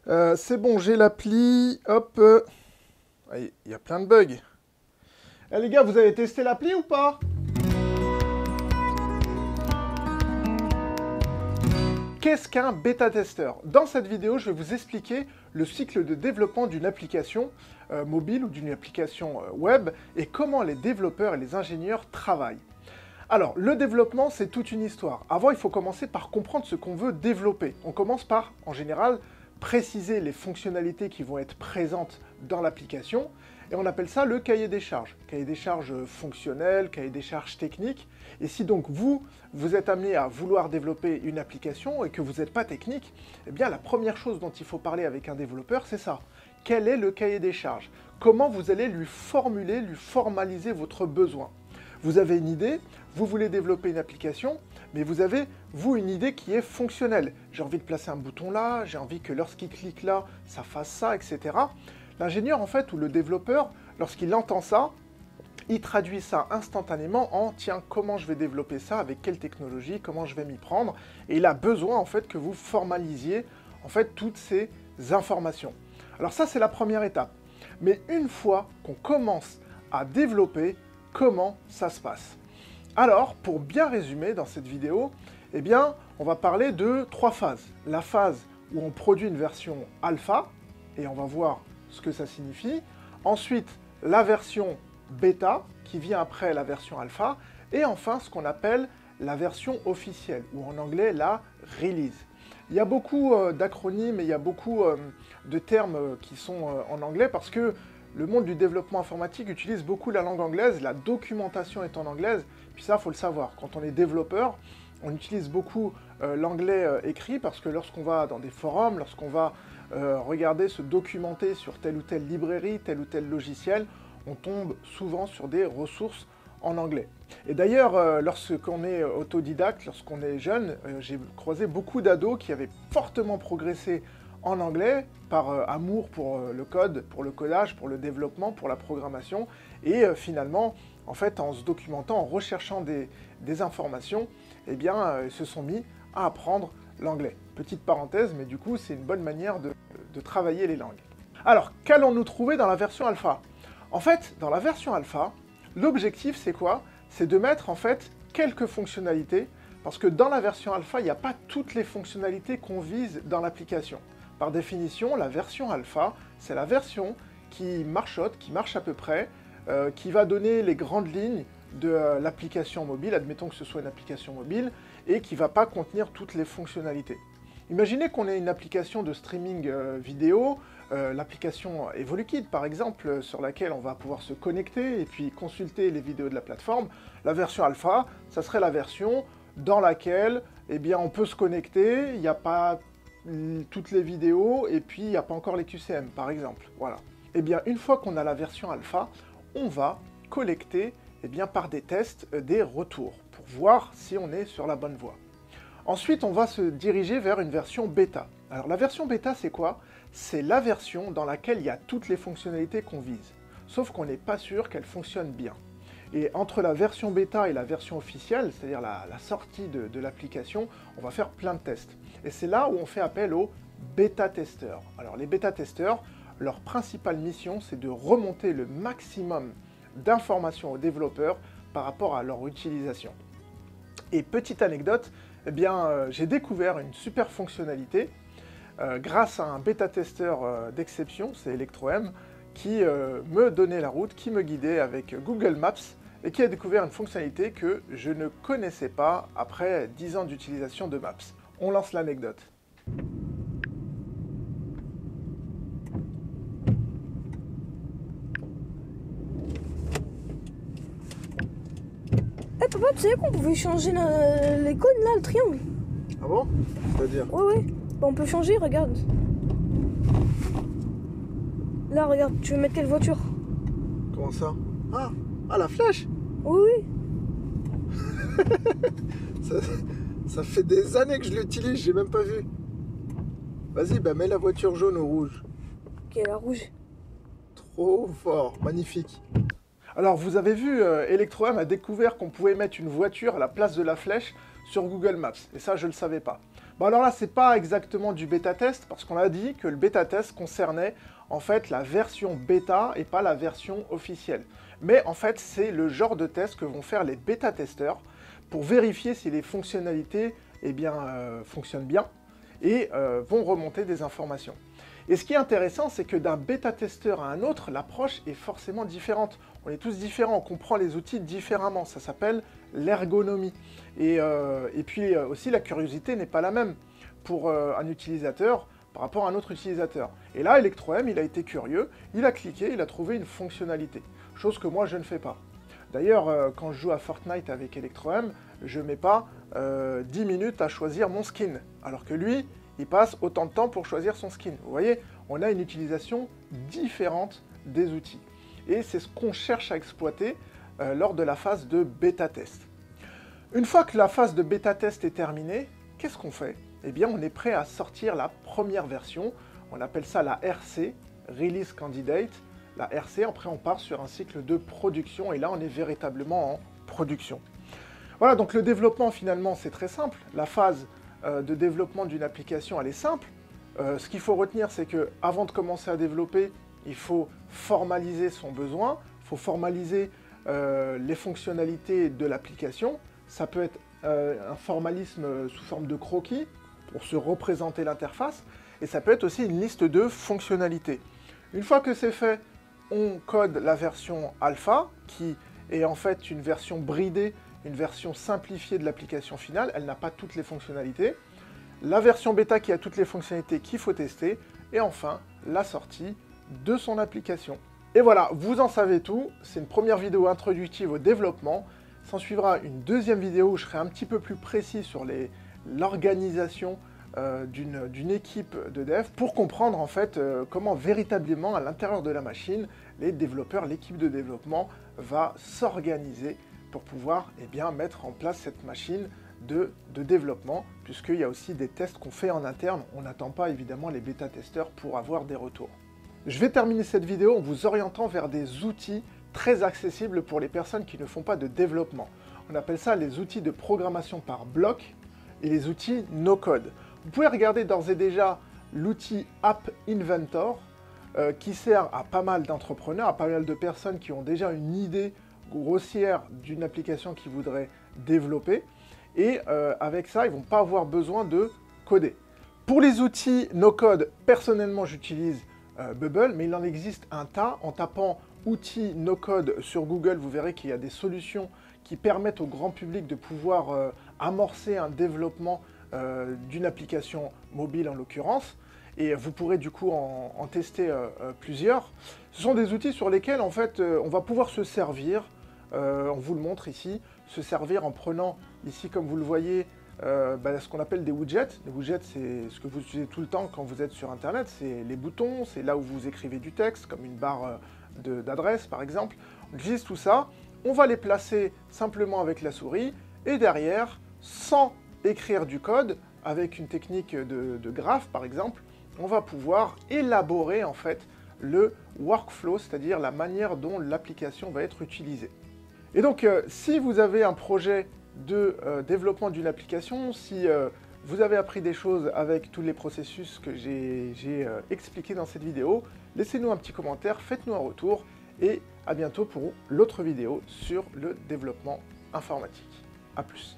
C'est bon, j'ai l'appli. Hop. Il y a plein de bugs. Eh les gars, vous avez testé l'appli ou pas? Qu'est-ce qu'un bêta-testeur? Dans cette vidéo, je vais vous expliquer le cycle de développement d'une application mobile ou d'une application web et comment les développeurs et les ingénieurs travaillent. Alors, le développement, c'est toute une histoire. Avant, il faut commencer par comprendre ce qu'on veut développer. On commence par, en général, préciser les fonctionnalités qui vont être présentes dans l'application, et on appelle ça le cahier des charges. Cahier des charges fonctionnel, cahier des charges techniques. Et si donc vous êtes amené à vouloir développer une application et que vous n'êtes pas technique, eh bien la première chose dont il faut parler avec un développeur, c'est ça. Quel est le cahier des charges? Comment vous allez lui formuler, lui formaliser votre besoin? Vous avez une idée, vous voulez développer une application, mais vous avez, vous, une idée qui est fonctionnelle. J'ai envie de placer un bouton là, j'ai envie que lorsqu'il clique là, ça fasse ça, etc. L'ingénieur, en fait, ou le développeur, lorsqu'il entend ça, il traduit ça instantanément en « tiens, comment je vais développer ça, avec quelle technologie, comment je vais m'y prendre ?» Et il a besoin, en fait, que vous formalisiez, en fait, toutes ces informations. Alors ça, c'est la première étape. Mais une fois qu'on commence à développer, comment ça se passe? Alors, pour bien résumer dans cette vidéo, eh bien, on va parler de 3 phases. La phase où on produit une version alpha, et on va voir ce que ça signifie. Ensuite, la version bêta, qui vient après la version alpha. Et enfin, ce qu'on appelle la version officielle, ou en anglais, la release. Il y a beaucoup d'acronymes et il y a beaucoup de termes qui sont en anglais parce que le monde du développement informatique utilise beaucoup la langue anglaise, la documentation est en anglaise, puis ça, il faut le savoir. Quand on est développeur, on utilise beaucoup l'anglais écrit parce que lorsqu'on va dans des forums, lorsqu'on va regarder, se documenter sur telle ou telle librairie, tel ou tel logiciel, on tombe souvent sur des ressources en anglais. Et d'ailleurs, lorsqu'on est autodidacte, lorsqu'on est jeune, j'ai croisé beaucoup d'ados qui avaient fortement progressé en anglais par amour pour le code, pour le codage, pour le développement, pour la programmation, et finalement, en fait, en se documentant, en recherchant des informations, eh bien, ils se sont mis à apprendre l'anglais. Petite parenthèse, mais du coup, c'est une bonne manière de travailler les langues. Alors, qu'allons-nous trouver dans la version alpha? En fait, dans la version alpha, l'objectif, c'est quoi? C'est de mettre, en fait, quelques fonctionnalités, parce que dans la version alpha, il n'y a pas toutes les fonctionnalités qu'on vise dans l'application. Par définition, la version alpha, c'est la version qui marchote, qui marche à peu près, qui va donner les grandes lignes de l'application mobile, admettons que ce soit une application mobile, et qui ne va pas contenir toutes les fonctionnalités. Imaginez qu'on ait une application de streaming vidéo, l'application Evolukid par exemple, sur laquelle on va pouvoir se connecter et puis consulter les vidéos de la plateforme. La version alpha, ça serait la version dans laquelle eh bien, on peut se connecter, il n'y a pas toutes les vidéos et puis il n'y a pas encore les QCM par exemple. Voilà. Eh bien, une fois qu'on a la version alpha, on va collecter eh bien, par des tests des retours pour voir si on est sur la bonne voie. Ensuite, on va se diriger vers une version bêta. Alors la version bêta, c'est quoi? C'est la version dans laquelle il y a toutes les fonctionnalités qu'on vise. Sauf qu'on n'est pas sûr qu'elles fonctionnent bien. Et entre la version bêta et la version officielle, c'est-à-dire la sortie de l'application, on va faire plein de tests. Et c'est là où on fait appel aux bêta-testeurs. Alors les bêta-testeurs, leur principale mission, c'est de remonter le maximum d'informations aux développeurs par rapport à leur utilisation. Et petite anecdote, eh bien, j'ai découvert une super fonctionnalité grâce à un bêta-testeur d'exception, c'est ElectroM, qui me donnait la route, qui me guidait avec Google Maps et qui a découvert une fonctionnalité que je ne connaissais pas après 10 ans d'utilisation de Maps. On lance l'anecdote. Eh papa, tu savais qu'on pouvait changer l'icône là, le triangle? Ah bon? C'est-à-dire? Ouais. Bah, on peut changer, regarde. Là, regarde, tu veux mettre quelle voiture? Comment ça? Ah, la flèche? Oui. ça fait des années que je l'utilise, j'ai même pas vu. Vas-y, bah mets la voiture jaune ou rouge. Ok, la rouge. Trop fort, magnifique. Alors, vous avez vu, ElectroM a découvert qu'on pouvait mettre une voiture à la place de la flèche sur Google Maps. Et ça, je ne le savais pas. Bon alors là, c'est pas exactement du bêta-test, parce qu'on a dit que le bêta-test concernait en fait la version bêta et pas la version officielle. Mais en fait, c'est le genre de test que vont faire les bêta-testeurs pour vérifier si les fonctionnalités fonctionnent bien et vont remonter des informations. Et ce qui est intéressant, c'est que d'un bêta-testeur à un autre, l'approche est forcément différente. On est tous différents, on comprend les outils différemment. Ça s'appelle l'ergonomie. Et puis aussi, la curiosité n'est pas la même pour un utilisateur par rapport à un autre utilisateur. Et là, Electro-M, il a été curieux, il a cliqué, il a trouvé une fonctionnalité. Chose que moi, je ne fais pas. D'ailleurs, quand je joue à Fortnite avec Electro-M, je ne mets pas 10 minutes à choisir mon skin. Alors que lui, il passe autant de temps pour choisir son skin. Vous voyez, on a une utilisation différente des outils. Et c'est ce qu'on cherche à exploiter lors de la phase de bêta-test. Une fois que la phase de bêta-test est terminée, qu'est-ce qu'on fait? Eh bien, on est prêt à sortir la première version. On appelle ça la RC, Release Candidate. La RC, après on part sur un cycle de production, et là on est véritablement en production. Voilà, donc le développement finalement c'est très simple. La phase de développement d'une application, elle est simple. Ce qu'il faut retenir, c'est que avant de commencer à développer, il faut formaliser son besoin, il faut formaliser les fonctionnalités de l'application. Ça peut être un formalisme sous forme de croquis pour se représenter l'interface, et ça peut être aussi une liste de fonctionnalités. Une fois que c'est fait, on code la version alpha, qui est en fait une version bridée, une version simplifiée de l'application finale. Elle n'a pas toutes les fonctionnalités. La version bêta qui a toutes les fonctionnalités qu'il faut tester. Et enfin, la sortie de son application. Et voilà, vous en savez tout. C'est une première vidéo introductive au développement. S'en suivra une deuxième vidéo où je serai un petit peu plus précis sur l'organisation d'une équipe de dev pour comprendre en fait comment véritablement à l'intérieur de la machine, les développeurs, l'équipe de développement va s'organiser pour pouvoir mettre en place cette machine de développement, puisqu'il y a aussi des tests qu'on fait en interne. On n'attend pas évidemment les bêta-testeurs pour avoir des retours. Je vais terminer cette vidéo en vous orientant vers des outils très accessibles pour les personnes qui ne font pas de développement. On appelle ça les outils de programmation par bloc et les outils no-code. Vous pouvez regarder d'ores et déjà l'outil App Inventor qui sert à pas mal d'entrepreneurs, à pas mal de personnes qui ont déjà une idée grossière d'une application qu'ils voudraient développer. Et avec ça, ils ne vont pas avoir besoin de coder. Pour les outils no-code, personnellement, j'utilise Bubble, mais il en existe un tas. En tapant outils no-code sur Google, vous verrez qu'il y a des solutions qui permettent au grand public de pouvoir amorcer un développement d'une application mobile en l'occurrence, et vous pourrez du coup en tester plusieurs. Ce sont des outils sur lesquels en fait on va pouvoir se servir, on vous le montre ici, se servir en prenant ici comme vous le voyez ce qu'on appelle des widgets. Les widgets, c'est ce que vous utilisez tout le temps quand vous êtes sur internet, c'est les boutons, c'est là où vous écrivez du texte, comme une barre d'adresse par exemple. On utilise tout ça, on va les placer simplement avec la souris, et derrière, sans écrire du code, avec une technique de graphe par exemple, on va pouvoir élaborer en fait le workflow, c'est-à-dire la manière dont l'application va être utilisée. Et donc si vous avez un projet de développement d'une application, si vous avez appris des choses avec tous les processus que j'ai expliqués dans cette vidéo, laissez-nous un petit commentaire, faites-nous un retour, et à bientôt pour l'autre vidéo sur le développement informatique. A plus.